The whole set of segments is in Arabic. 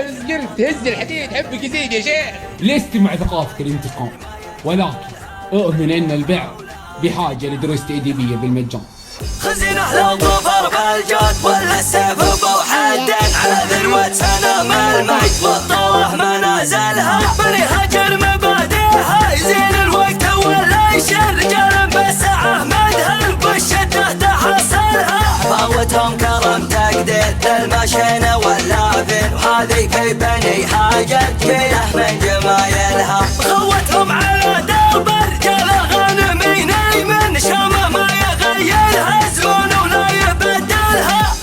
مسجر تهز الحديد حبك يزيد يا شيخ. لست مع ثقافة الانتقام، ولكن أؤمن أن البعض بحاجة لدروس تأديبية بالمجان. خزينة لو ظفر بالجود ولا السيف بوحدين على ذروة سنام المجد والطوح منازلها بني هاجر مبادئها يزين الوقت ولا يشر رجال بالساعة مدهن بالشدة تحصلها فاوتهم كرم تقدير للمشين واللافين وهذه كي بني هاجر جيله من جمايلها خوتهم على درب رجال غانمين من شام ما يغيرها زمن ولا يبدلها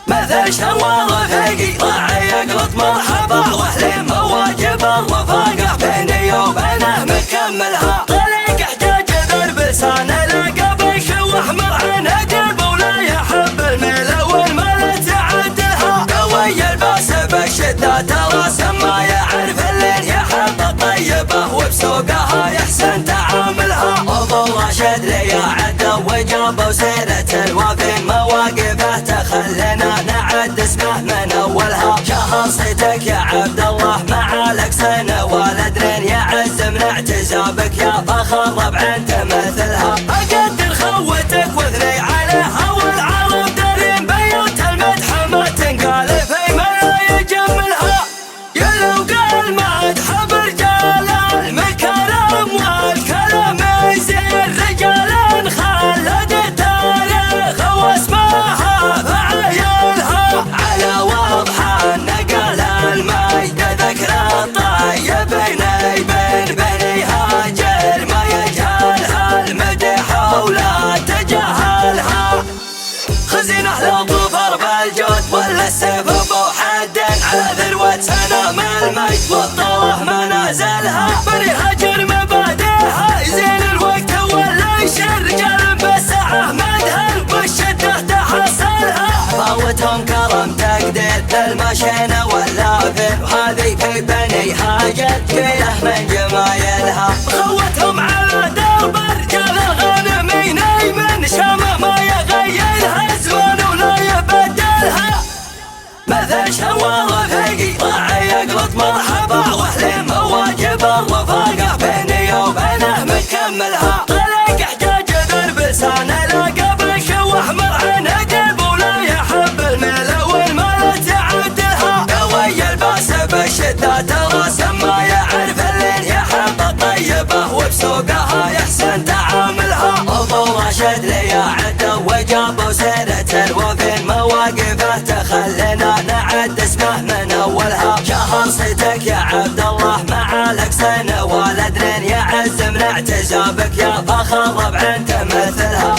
مثل شوال فيقي راعي يقلط مرحبا واهل مواجب الرفاقة بيني وبينه مكملها طريق احتاج ذرب لسان لقى بيشوح مرعن قلب ولا يحب الميل والمال تعدلها قوي الباس بالشدة ترى ما يعرف اللي يحب الطيبة وبسوقها يحسن تعاملها أبو راشد لي عدى وجاب وسيرة الوافين مواقفه تخلنا نعد اسمه من أولها شهر صيتك يا عبد الله معالك سنة والدرين يعز من اعتزابك يا فخر ربع انت مثلها أقدر خوتك واثني عليها والعرب دارين بيوت المدح ما تنقال في ما يجملها يا لو قال مدح برجال المكرم والكلام يزين رجال خلد التاريخ واسمها فعيالها على وضح نقل المجد ذكرى الطيبين بين بني هاجر ما يجهلها المدح ولا تجاهلها خزينة لو ظفر بالجود ولا السيف بوحدين على ذروة سنام المجد والطوح منازلها بني هاجر مبادئها يزين الوقت ولا يشر رجال بالساعة مدهن بالشدة تحصلها فاوتهم كرم تقدير للمشين واللافين وهذه في بني هاجر جيله من جمايلها خوتهم على درب رجال غانمين من شام ما يغيرها زمان ولا يبدلها مثل شوال فيقي راعي يقلط مرحبا واهل مواجب الرفاقة بيني وبينه مكملها طريق احتاج ذرب لسان لقى بيشوح مرعن قلب ولا يحب الميل والمال تعدلها قوي الباس بالشدة ترى ما يعرف اللي يحب الطيبة وبسوقها يحسن تعاملها أبو راشد لي عدى وجاب وسيرة الوفين مواقفه تخلنا نعد اسمه من أولها شهر صيتك يا عبد الله معالك سنة والدرين يعز من اعتزابك يا فخر ربع انت مثلها